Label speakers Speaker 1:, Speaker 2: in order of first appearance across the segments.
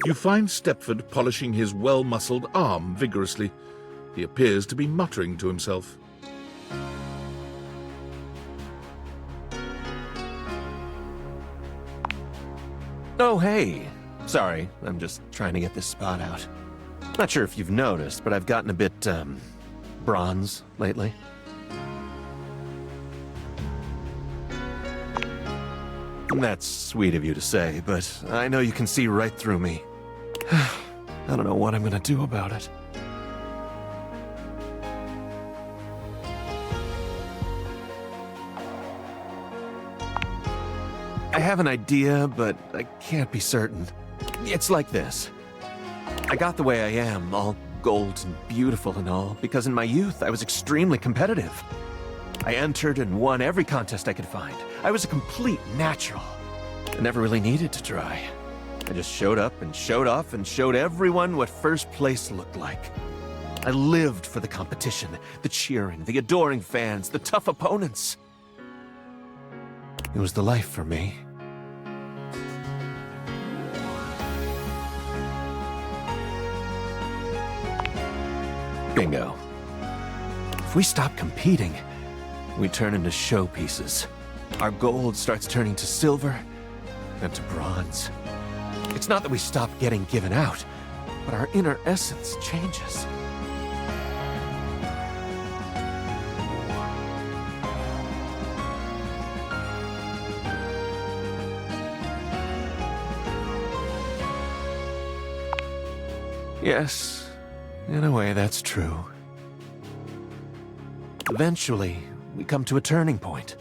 Speaker 1: You find Stepford polishing his well-muscled arm vigorously. He appears to be muttering to himself.
Speaker 2: Oh, hey. Sorry, I'm just trying to get this spot out. Not sure if you've noticed, but I've gotten a bit, bronze lately. That's sweet of you to say, but I know you can see right through me. I don't know what I'm gonna do about it. I have an idea, but I can't be certain. It's like this. I got the way I am, all gold and beautiful and all, because in my youth I was extremely competitive. I entered and won every contest I could find. I was a complete natural. I never really needed to try. I just showed up and showed off and showed everyone what first place looked like. I lived for the competition, the cheering, the adoring fans, the tough opponents. It was the life for me. Bingo. If we stop competing, we turn into showpieces. Our gold starts turning to silver and to bronze. It's not that we stop getting given out, but our inner essence changes. Yes, in a way that's true. Eventually, we come to a turning point.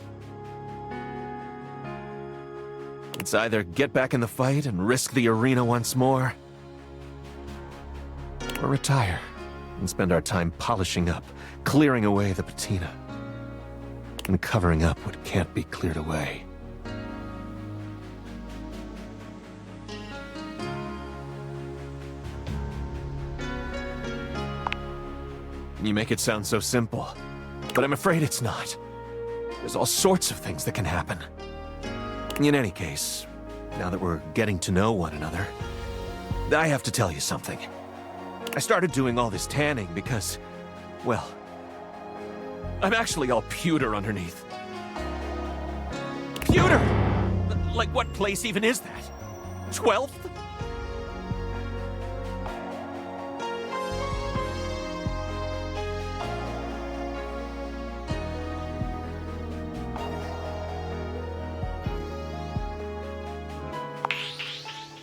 Speaker 2: It's either get back in the fight and risk the arena once more, or retire and spend our time polishing up, clearing away the patina, and covering up what can't be cleared away. You make it sound so simple, but I'm afraid it's not. There's all sorts of things that can happen. In any case, now that we're getting to know one another, I have to tell you something. I started doing all this tanning because, well, I'm actually all pewter underneath. Pewter! Like what place even is that? 12th?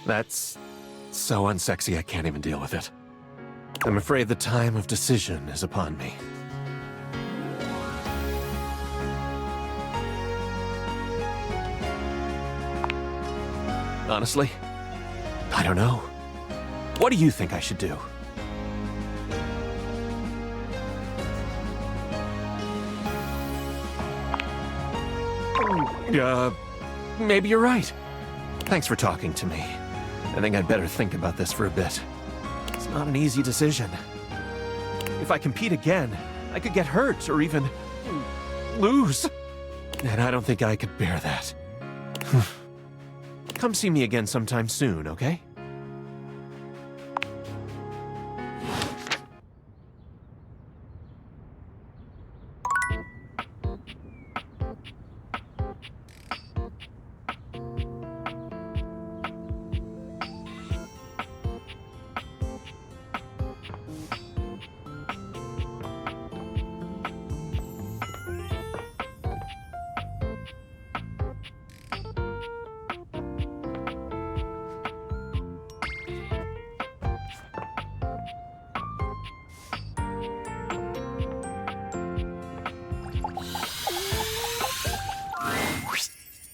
Speaker 2: That's so unsexy I can't even deal with it. I'm afraid the time of decision is upon me. Honestly, I don't know. What do you think I should do? Maybe you're right. Thanks for talking to me. I think I'd better think about this for a bit. It's not an easy decision. If I compete again, I could get hurt or even lose. And I don't think I could bear that. Come see me again sometime soon, okay?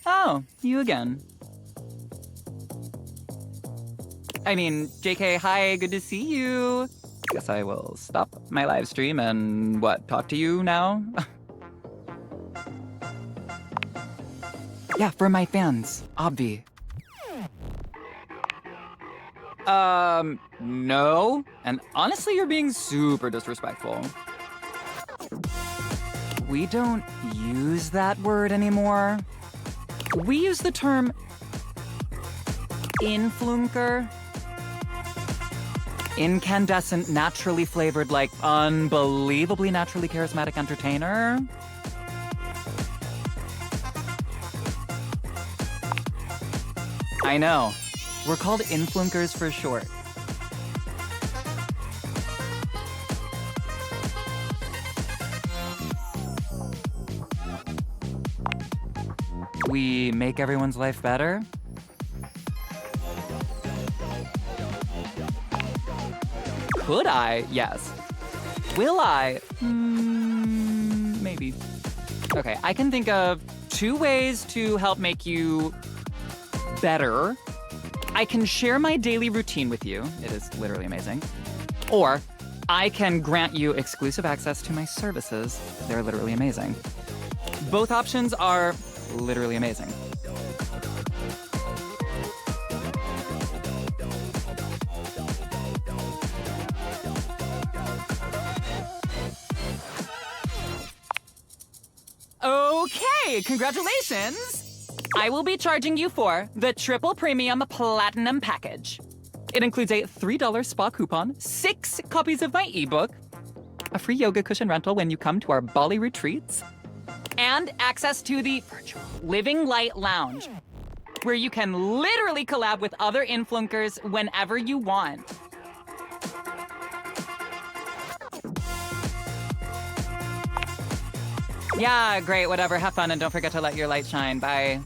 Speaker 3: Oh, you again. I mean, JK, hi, good to see you. Guess I will stop my live stream and, talk to you now? Yeah, for my fans, Obvi. No. And honestly, you're being super disrespectful. We don't use that word anymore. We use the term influnker. Incandescent, naturally flavored, like unbelievably naturally charismatic entertainer. I know. We're called influnkers for short. We make everyone's life better. Could I? Yes. Will I? Maybe. Okay, I can think of 2 ways to help make you better. I can share my daily routine with you. It is literally amazing. Or I can grant you exclusive access to my services. They're literally amazing. Both options are literally amazing. Okay, congratulations! I will be charging you for the Triple Premium Platinum Package. It includes a $3 spa coupon, 6 copies of my ebook, a free yoga cushion rental when you come to our Bali retreats, and access to the virtual Living Light Lounge, where you can literally collab with other influencers whenever you want. Yeah, great, whatever. Have fun and don't forget to let your light shine. Bye.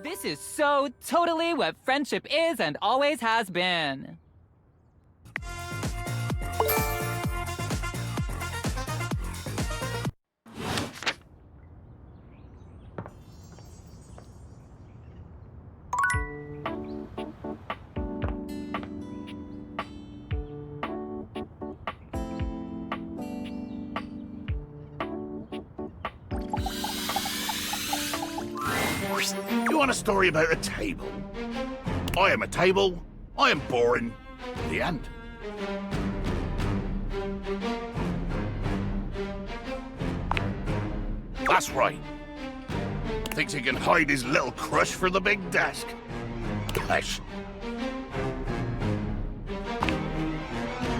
Speaker 3: This is so totally what friendship is and always has been.
Speaker 1: You want a story about a table? I am a table. I am boring. The end. That's right. Thinks he can hide his little crush for the big desk. Pesh.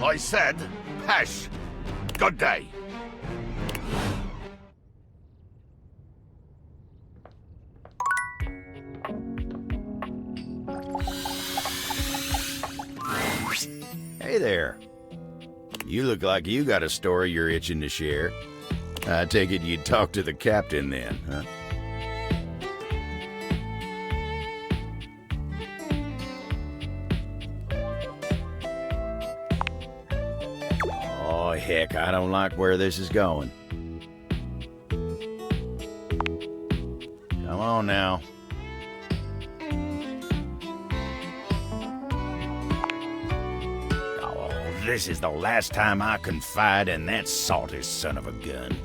Speaker 1: I said, pesh. Good day.
Speaker 4: Hey there. You look like you got a story you're itching to share. I take it you'd talk to the captain then, huh? Oh, heck, I don't like where this is going. Come on now. This is the last time I confide in that salty son of a gun.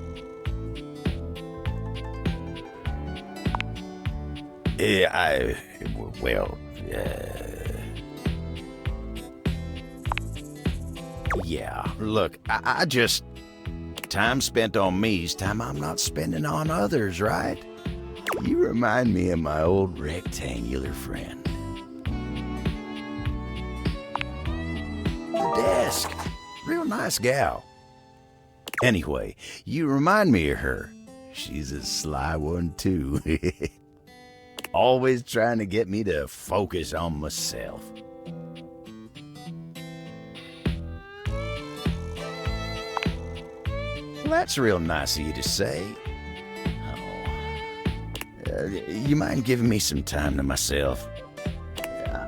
Speaker 4: Yeah, look, I just... Time spent on me's time I'm not spending on others, right? You remind me of my old rectangular friend. Desk. Real nice gal. Anyway, you remind me of her. She's a sly one, too. Always trying to get me to focus on myself. Well, that's real nice of you to say. You mind giving me some time to myself?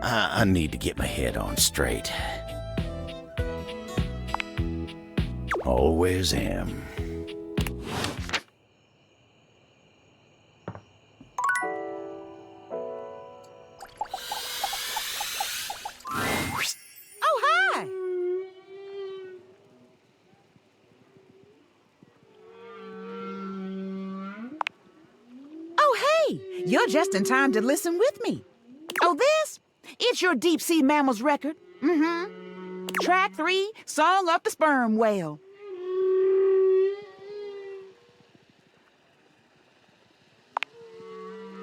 Speaker 4: I need to get my head on straight. Always am.
Speaker 5: You're just in time to listen with me. Oh, this? It's your deep sea mammals record. Mm-hmm. Track 3, Song of the Sperm Whale.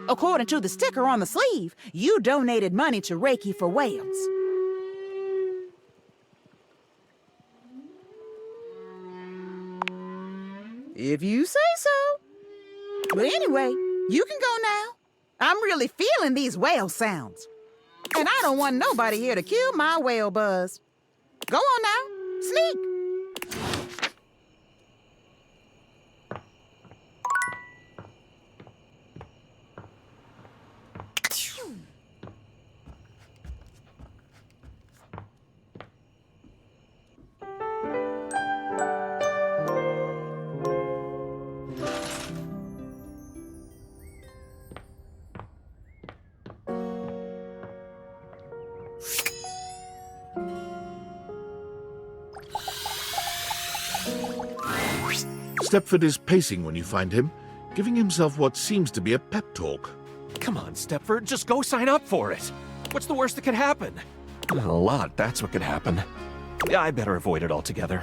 Speaker 5: According to the sticker on the sleeve, you donated money to Reiki for whales. If you say so. But anyway, you can go now. I'm really feeling these whale sounds. And I don't want nobody here to kill my whale buzz. Go on now. Sneak.
Speaker 1: Stepford is pacing when you find him, giving himself what seems to be a pep talk.
Speaker 2: Come on, Stepford, just go sign up for it. What's the worst that could happen? A lot, that's what could happen. I better avoid it altogether.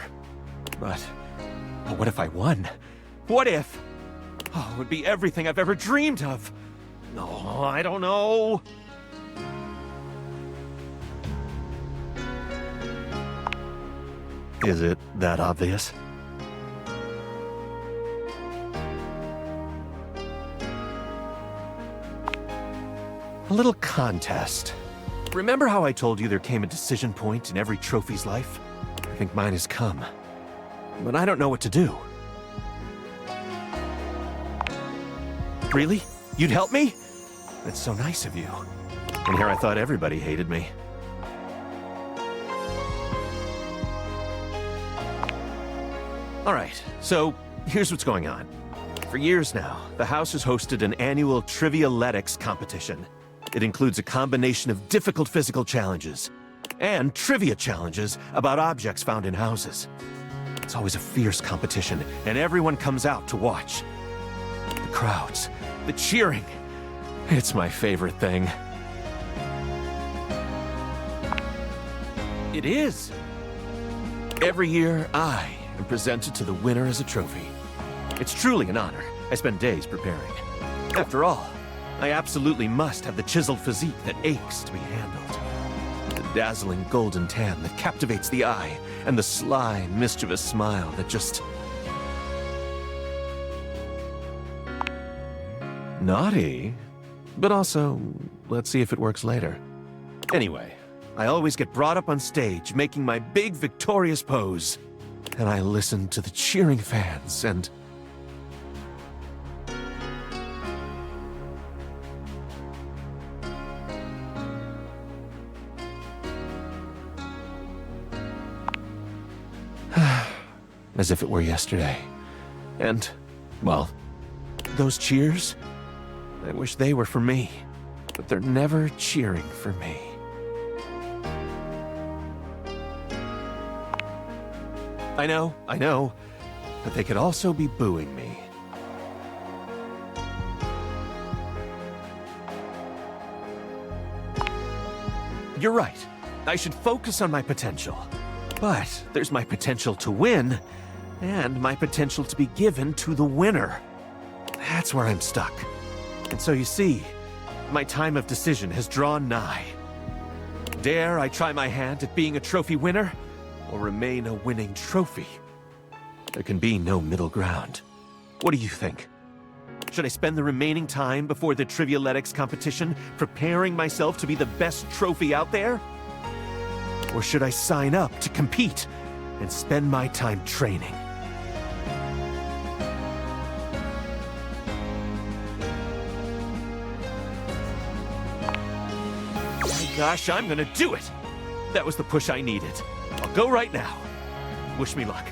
Speaker 2: But what if I won? What if? Oh, it would be everything I've ever dreamed of. No, I don't know. Is it that obvious? A little contest. Remember how I told you there came a decision point in every trophy's life? I think mine has come. But I don't know what to do. Really? You'd help me? That's so nice of you. And here I thought everybody hated me. Alright, so here's what's going on. For years now, the house has hosted an annual Trivialetics competition. It includes a combination of difficult physical challenges and trivia challenges about objects found in houses. It's always a fierce competition, and everyone comes out to watch. The crowds, the cheering. It's my favorite thing. It is. Every year, I am presented to the winner as a trophy. It's truly an honor. I spend days preparing. After all, I absolutely must have the chiseled physique that aches to be handled. The dazzling golden tan that captivates the eye, and the sly, mischievous smile that just... naughty, but also, let's see if it works later. Anyway, I always get brought up on stage making my big victorious pose, and I listen to the cheering fans and... as if it were yesterday. And, well, those cheers, I wish they were for me, but they're never cheering for me. I know, but they could also be booing me. You're right. I should focus on my potential. But there's my potential to win, and my potential to be given to the winner. That's where I'm stuck. And so you see, my time of decision has drawn nigh. Dare I try my hand at being a trophy winner, or remain a winning trophy? There can be no middle ground. What do you think? Should I spend the remaining time before the Trivialetics competition preparing myself to be the best trophy out there? Or should I sign up to compete and spend my time training? My gosh, I'm gonna do it! That was the push I needed. I'll go right now. Wish me luck.